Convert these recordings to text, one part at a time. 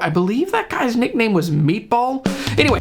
I believe that guy's nickname was Meatball. Anyway.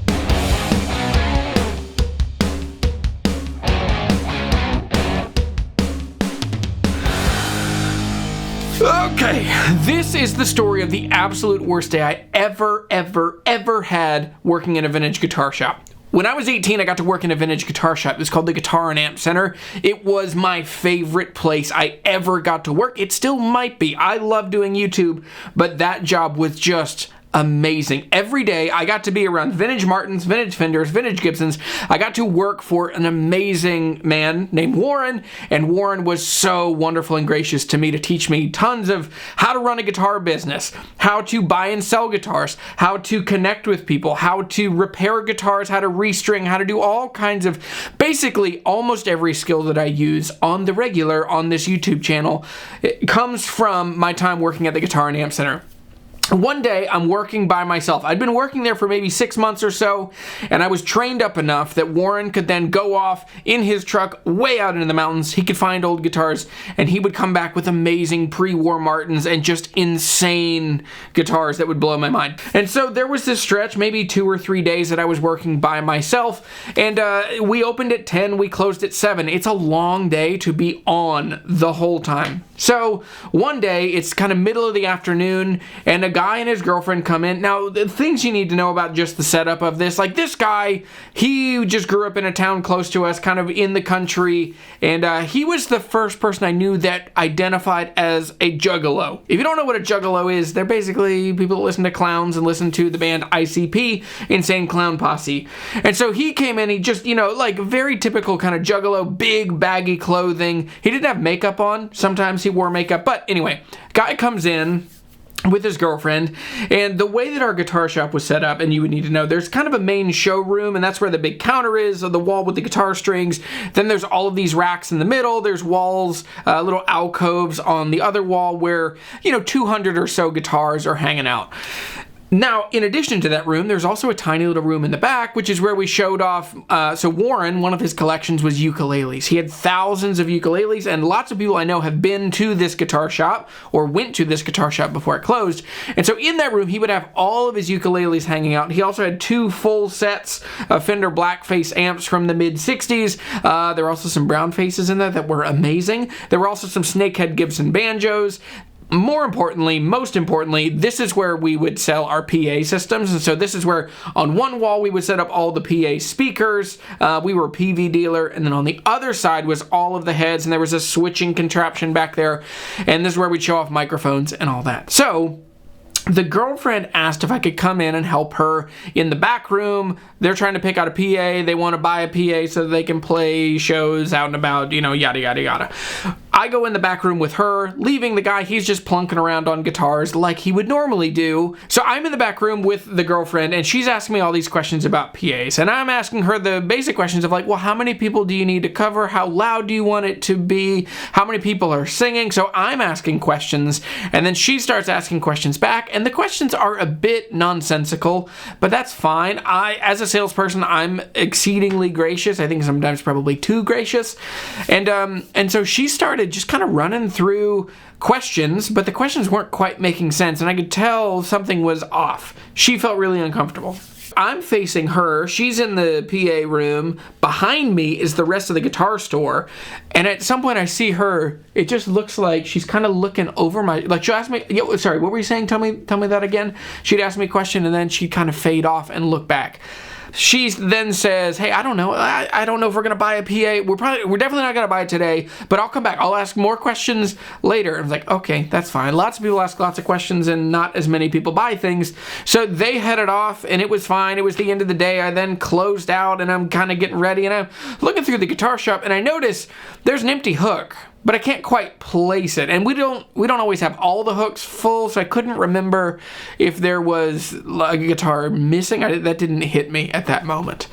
Okay, this is the story of the absolute worst day I ever had working in a vintage guitar shop. When I was 18, I got to work in a vintage guitar shop. It was called the Guitar and Amp Center. It was my favorite place I ever got to work. It still might be. I love doing YouTube, but that job was just amazing. Every day I got to be around vintage Martins, vintage Fenders, vintage Gibsons. I got to work for an amazing man named Warren, and Warren was so wonderful and gracious to me to teach me tons of how to run a guitar business, how to buy and sell guitars, how to connect with people, how to repair guitars, how to restring, how to do all kinds of, basically almost every skill that I use on the regular on this YouTube channel. It comes from my time working at the Guitar and Amp Center. One day, I'm working by myself. I'd been working there for maybe 6 months or so, and I was trained up enough that Warren could then go off in his truck way out into the mountains. He could find old guitars, and he would come back with amazing pre-war Martins and just insane guitars that would blow my mind. And so there was this stretch, maybe 2 or 3 days that I was working by myself, and we opened at 10, we closed at 7. It's a long day to be on the whole time. So one day, it's kind of middle of the afternoon, and a guy and his girlfriend come in. Now, the things you need to know about just the setup of this, like this guy, he just grew up in a town close to us, kind of in the country, and he was the first person I knew that identified as a juggalo. If you don't know what a juggalo is, they're basically people that listen to clowns and listen to the band ICP, Insane Clown Posse. And so he came in, he just, like very typical kind of juggalo, big baggy clothing. He didn't have makeup on. Sometimes he wore makeup, but anyway, guy comes in with his girlfriend, and the way that our guitar shop was set up, and you would need to know, there's kind of a main showroom, and that's where the big counter is, on the wall with the guitar strings. Then there's all of these racks in the middle. There's walls, little alcoves on the other wall where, 200 or so guitars are hanging out. Now, in addition to that room, there's also a tiny little room in the back, which is where we showed off. So Warren, one of his collections was ukuleles. He had thousands of ukuleles, and lots of people I know have been to this guitar shop or went to this guitar shop before it closed. And so in that room, he would have all of his ukuleles hanging out. He also had 2 full sets of Fender Blackface amps from the mid-60s. There were also some brown faces in there that were amazing. There were also some snakehead Gibson banjos. Most importantly, this is where we would sell our PA systems. And so this is where on one wall we would set up all the PA speakers. We were a PV dealer. And then on the other side was all of the heads. And there was a switching contraption back there. And this is where we'd show off microphones and all that. So the girlfriend asked if I could come in and help her in the back room. They're trying to pick out a PA. They want to buy a PA so they can play shows out and about, yada, yada, yada. I go in the back room with her, leaving the guy. He's just plunking around on guitars like he would normally do. So I'm in the back room with the girlfriend, and she's asking me all these questions about PAs. And I'm asking her the basic questions of like, well, how many people do you need to cover? How loud do you want it to be? How many people are singing? So I'm asking questions, and then she starts asking questions back. And the questions are a bit nonsensical, but that's fine. As a salesperson, I'm exceedingly gracious. I think sometimes probably too gracious. And so she started just kind of running through questions, but the questions weren't quite making sense, and I could tell something was off. She felt really uncomfortable. I'm facing her. She's in the PA room. Behind me is the rest of the guitar store. And at some point I see her. It just looks like she's kind of looking over my, like she'll ask me, sorry, what were you saying? Tell me that again. She'd ask me a question and then she'd kind of fade off and look back. She then says, hey, I don't know. I don't know if we're going to buy a PA. We're definitely not going to buy it today, but I'll come back. I'll ask more questions later. I was like, okay, that's fine. Lots of people ask lots of questions and not as many people buy things. So they headed off and it was fine. It was the end of the day. I then closed out and I'm kind of getting ready and I'm looking through the guitar shop and I notice there's an empty hook, but I can't quite place it. And we don't always have all the hooks full, so I couldn't remember if there was a guitar missing. That didn't hit me at that moment.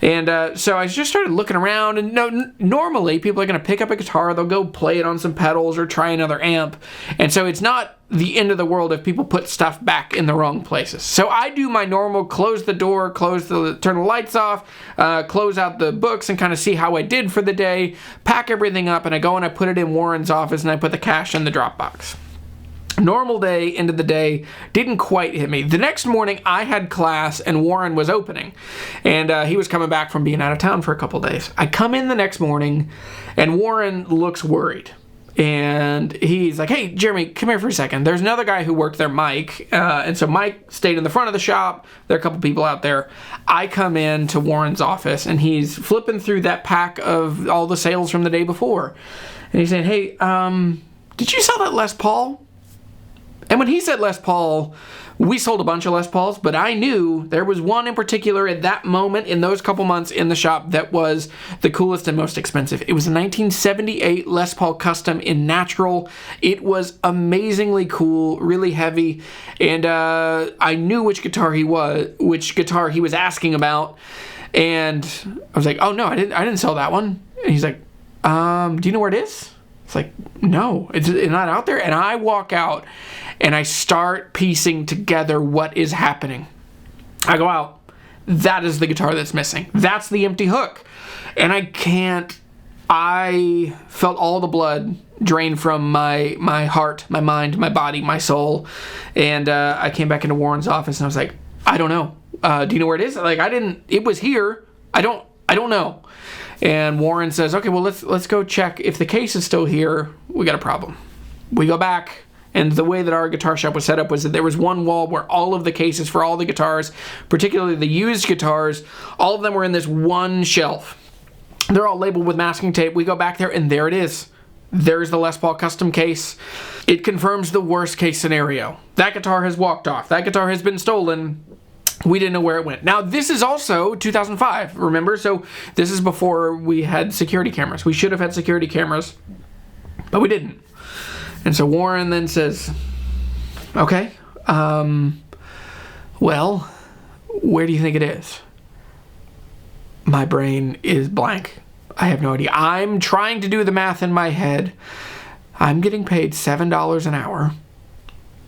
And so I just started looking around, and normally people are going to pick up a guitar, they'll go play it on some pedals or try another amp. And so it's not the end of the world if people put stuff back in the wrong places. So I do my normal close the door, turn the lights off, close out the books and kind of see how I did for the day, pack everything up, and I go and I put it in Warren's office and I put the cash in the Dropbox. Normal day, end of the day, didn't quite hit me. The next morning, I had class, and Warren was opening. And he was coming back from being out of town for a couple days. I come in the next morning, and Warren looks worried. And he's like, hey, Jeremy, come here for a second. There's another guy who worked there, Mike. And so Mike stayed in the front of the shop. There are a couple people out there. I come in to Warren's office, and he's flipping through that pack of all the sales from the day before. And he's saying, hey, did you sell that Les Paul? And when he said Les Paul, we sold a bunch of Les Pauls, but I knew there was one in particular at that moment in those couple months in the shop that was the coolest and most expensive. It was a 1978 Les Paul Custom in natural. It was amazingly cool, really heavy, and I knew which guitar he was asking about, and I was like, oh no, I didn't sell that one. And he's like, do you know where it is? It's like, no, it's not out there. And I walk out and I start piecing together what is happening. I go out. That is the guitar that's missing. That's the empty hook. And I felt all the blood drain from my heart, my mind, my body, my soul. And I came back into Warren's office and I was like, I don't know. Do you know where it is? Like, it was here. I don't know. And Warren says, okay, well, let's go check. If the case is still here, we got a problem. We go back, and the way that our guitar shop was set up was that there was one wall where all of the cases for all the guitars, particularly the used guitars, all of them were in this one shelf. They're all labeled with masking tape. We go back there, and there it is. There's the Les Paul custom case. It confirms the worst case scenario. That guitar has walked off. That guitar has been stolen. We didn't know where it went. Now, this is also 2005, remember? So this is before we had security cameras. We should have had security cameras, but we didn't. And so Warren then says, okay, well, where do you think it is? My brain is blank. I have no idea. I'm trying to do the math in my head. I'm getting paid $7 an hour.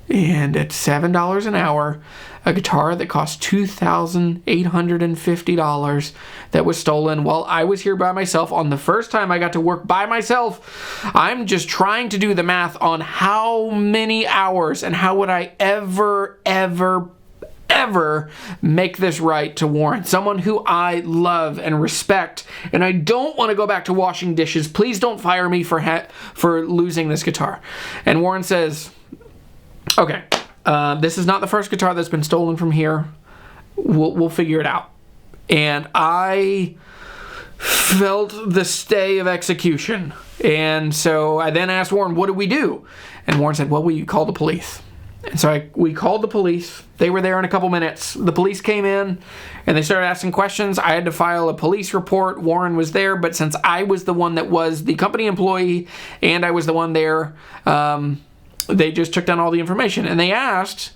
And at $7 an hour, a guitar that cost $2,850 that was stolen while I was here by myself on the first time I got to work by myself. I'm just trying to do the math on how many hours and how would I ever make this right to Warren, someone who I love and respect, and I don't want to go back to washing dishes. Please don't fire me for losing this guitar. And Warren says, okay, this is not the first guitar that's been stolen from here. We'll figure it out. And I felt the stay of execution. And so I then asked Warren, what do we do? And Warren said, well, we call the police. And so we called the police. They were there in a couple minutes. The police came in and they started asking questions. I had to file a police report. Warren was there, but since I was the one that was the company employee and I was the one there, they just took down all the information. And they asked,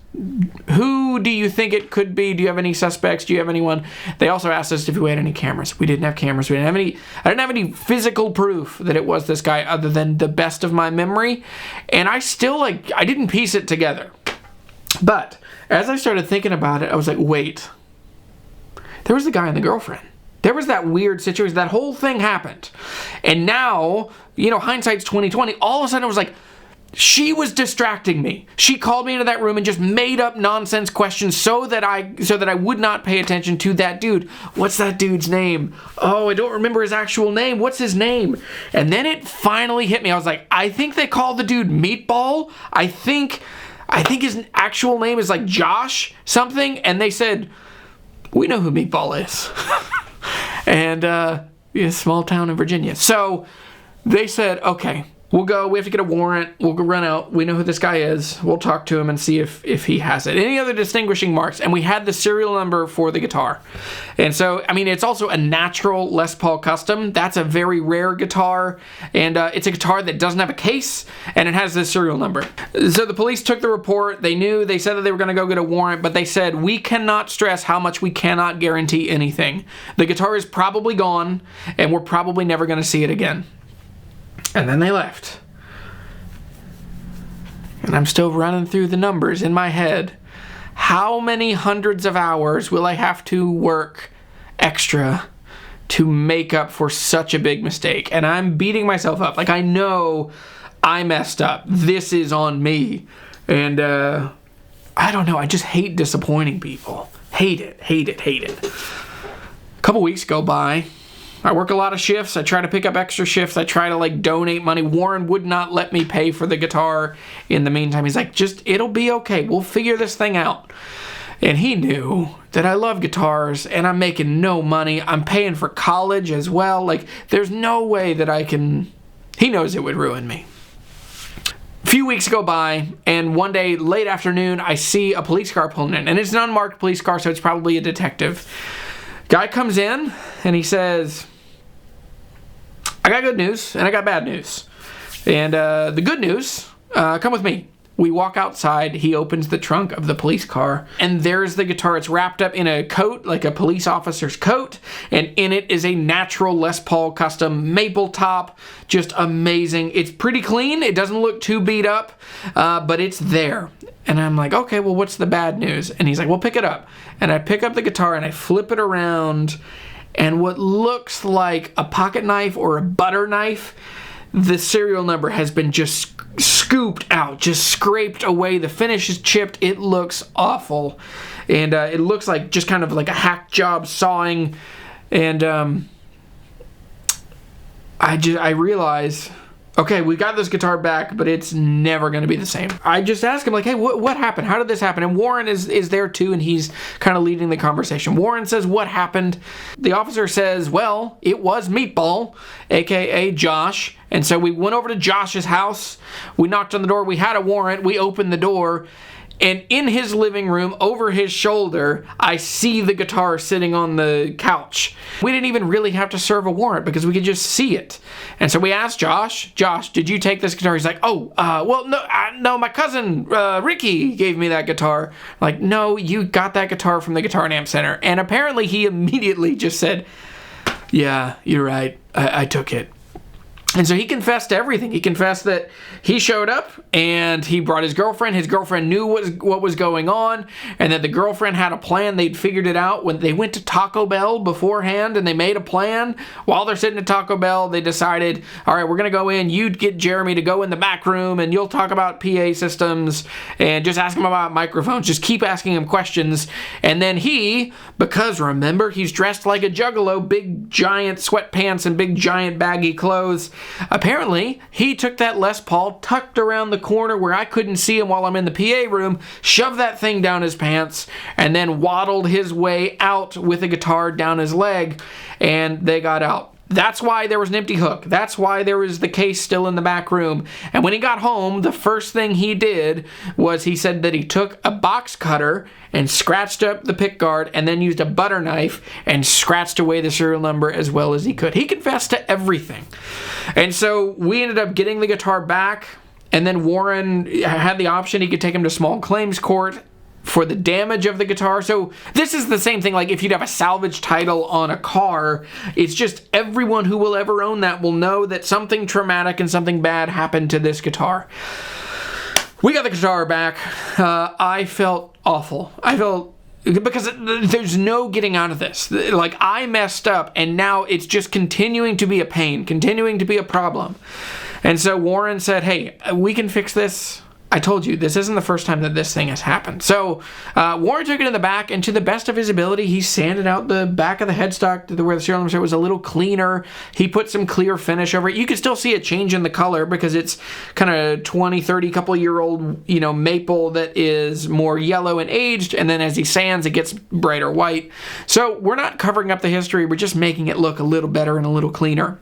who do you think it could be? Do you have any suspects? Do you have anyone? They also asked us if we had any cameras. We didn't have cameras. I didn't have any physical proof that it was this guy other than the best of my memory. And I still, I didn't piece it together. But as I started thinking about it, I was like, wait. There was the guy and the girlfriend. There was that weird situation. That whole thing happened. And now, hindsight's 2020. All of a sudden, it was like, she was distracting me. She called me into that room and just made up nonsense questions so that I would not pay attention to that dude. What's that dude's name? Oh, I don't remember his actual name. What's his name? And then it finally hit me. I was like, I think they called the dude Meatball. I think his actual name is Josh something. And they said, we know who Meatball is. And small town in Virginia. So they said, okay, we'll go. We have to get a warrant. We'll go run out. We know who this guy is. We'll talk to him and see if he has it. Any other distinguishing marks? And we had the serial number for the guitar. And so, it's also a natural Les Paul custom. That's a very rare guitar. And it's a guitar that doesn't have a case. And it has this serial number. So the police took the report. They said that they were going to go get a warrant. But they said, we cannot stress how much we cannot guarantee anything. The guitar is probably gone. And we're probably never going to see it again. And then they left. And I'm still running through the numbers in my head. How many hundreds of hours will I have to work extra to make up for such a big mistake? And I'm beating myself up. I know I messed up. This is on me. And I don't know, I just hate disappointing people. Hate it, hate it, hate it. A couple weeks go by. I work a lot of shifts. I try to pick up extra shifts. I try to like donate money. Warren would not let me pay for the guitar in the meantime. He's like, just, it'll be okay. We'll figure this thing out. And he knew that I love guitars and I'm making no money. I'm paying for college as well. Like, there's no way that I can... He knows it would ruin me. A few weeks go by, and one day, late afternoon, I see a police car pulling in. And it's an unmarked police car, so it's probably a detective. Guy comes in, and he says, I got good news, and I got bad news. And the good news, come with me. We walk outside, he opens the trunk of the police car, and there's the guitar. It's wrapped up in a coat, like a police officer's coat, and in it is a natural Les Paul custom maple top. Just amazing. It's pretty clean. It doesn't look too beat up, but it's there. And I'm like, okay, well, what's the bad news? And he's like, well, pick it up. And I pick up the guitar, and I flip it around, and what looks like a pocket knife or a butter knife, the serial number has been just scooped out, just scraped away. The finish is chipped. It looks awful. And it looks like just kind of like a hack job sawing. And I realize, okay, we got this guitar back, but it's never going to be the same. I just ask him, like, hey, what happened? How did this happen? And Warren is there too, and he's kind of leading the conversation. Warren says, what happened? The officer says, well, it was Meatball, a.k.a. Josh. And so we went over to Josh's house. We knocked on the door. We had a warrant. We opened the door. And in his living room, over his shoulder, I see the guitar sitting on the couch. We didn't even really have to serve a warrant because we could just see it. And so we asked Josh, did you take this guitar? He's like, well, no, my cousin Ricky gave me that guitar. I'm like, no, you got that guitar from the Guitar and Amp Center. And apparently he immediately just said, yeah, you're right, I took it. And so he confessed to everything. He confessed that he showed up and he brought his girlfriend. His girlfriend knew what was going on, and that the girlfriend had a plan. They'd figured it out when they went to Taco Bell beforehand, and they made a plan. While they're sitting at Taco Bell, they decided, all right, we're going to go in. You get Jeremy to go in the back room, and you'll talk about PA systems and just ask him about microphones. Just keep asking him questions. And then he, because remember, he's dressed like a juggalo, big giant sweatpants and big giant baggy clothes. Apparently, he took that Les Paul, tucked around the corner where I couldn't see him while I'm in the PA room, shoved that thing down his pants, and then waddled his way out with a guitar down his leg, and they got out. That's why there was an empty hook. That's why there was the case still in the back room. And when he got home, the first thing he did was he said that he took a box cutter and scratched up the pick guard and then used a butter knife and scratched away the serial number as well as he could. He confessed to everything. And so we ended up getting the guitar back, and then Warren had the option. He could take him to small claims court for the damage of the guitar. So this is the same thing like if you'd have a salvage title on a car. It's just everyone who will ever own that will know that something traumatic and something bad happened to this guitar. We got the guitar back. I felt awful. I felt... because there's no getting out of this. Like, I messed up, and now it's just continuing to be a pain, continuing to be a problem. And so Warren said, hey, we can fix this. I told you, this isn't the first time that this thing has happened. So Warren took it in the back, and to the best of his ability, he sanded out the back of the headstock to where the serial number was a little cleaner. He put some clear finish over it. You can still see a change in the color because it's kind of 20, 30, couple-year-old, maple that is more yellow and aged, and then as he sands, it gets brighter white. So we're not covering up the history. We're just making it look a little better and a little cleaner.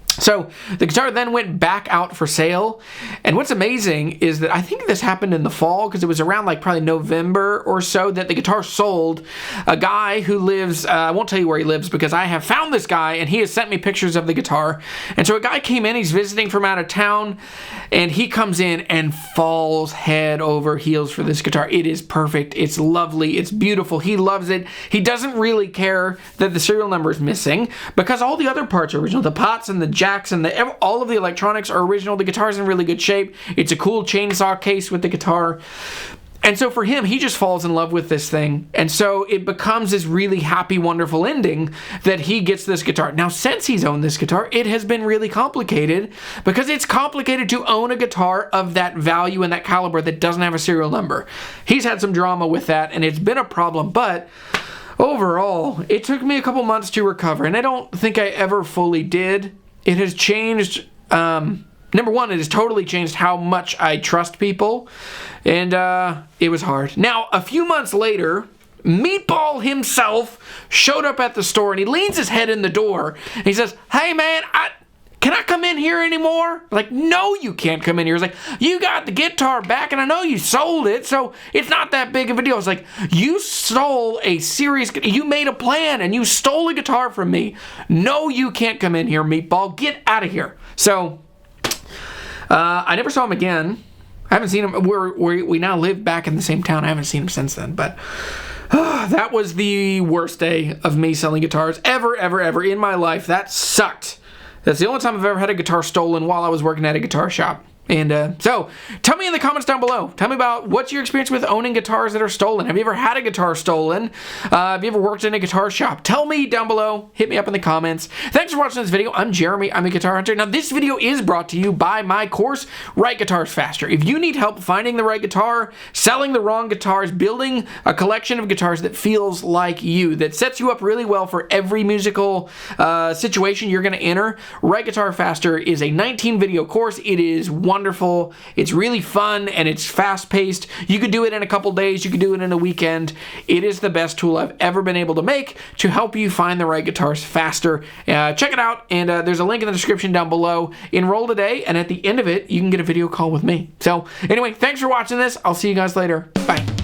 So the guitar then went back out for sale, and what's amazing is that I think this happened in the fall because it was around like probably November or so that the guitar sold. A guy who lives, I won't tell you where he lives because I have found this guy and he has sent me pictures of the guitar. And so a guy came in, he's visiting from out of town, and he comes in and falls head over heels for this guitar. It is perfect, it's lovely, it's beautiful, he loves it. He doesn't really care that the serial number is missing because all the other parts are original. The pots and the jacks and all of the electronics are original. The guitar's in really good shape. It's a cool chainsaw case with the guitar. And so for him, he just falls in love with this thing. And so it becomes this really happy, wonderful ending that he gets this guitar. Now, since he's owned this guitar, it has been really complicated because it's complicated to own a guitar of that value and that caliber that doesn't have a serial number. He's had some drama with that, and it's been a problem, but overall, it took me a couple months to recover, and I don't think I ever fully did. It has changed... Number one, it has totally changed how much I trust people, and it was hard. Now, a few months later, Meatball himself showed up at the store, and he leans his head in the door, and he says, "Hey, man, can I come in here anymore?" Like, "No, you can't come in here." He's like, "You got the guitar back, and I know you sold it, so it's not that big of a deal." I was like, "You stole a serious... You made a plan, and you stole a guitar from me. No, you can't come in here, Meatball. Get out of here." So... I never saw him again. I haven't seen him. We now live back in the same town. I haven't seen him since then. But that was the worst day of me selling guitars ever in my life. That sucked. That's the only time I've ever had a guitar stolen while I was working at a guitar shop. And so, tell me in the comments down below. Tell me about what's your experience with owning guitars that are stolen. Have you ever had a guitar stolen? Have you ever worked in a guitar shop? Tell me down below. Hit me up in the comments. Thanks for watching this video. I'm Jeremy. I'm a guitar hunter. Now, this video is brought to you by my course, Write Guitars Faster. If you need help finding the right guitar, selling the wrong guitars, building a collection of guitars that feels like you, that sets you up really well for every musical situation you're going to enter, Write Guitar Faster is a 19-video course. It is wonderful. It's really fun, and it's fast-paced. You could do it in a couple days. You could do it in a weekend. It is the best tool I've ever been able to make to help you find the right guitars faster. Check it out, and there's a link in the description down below. Enroll today, and at the end of it, you can get a video call with me. So, anyway, thanks for watching this. I'll see you guys later. Bye.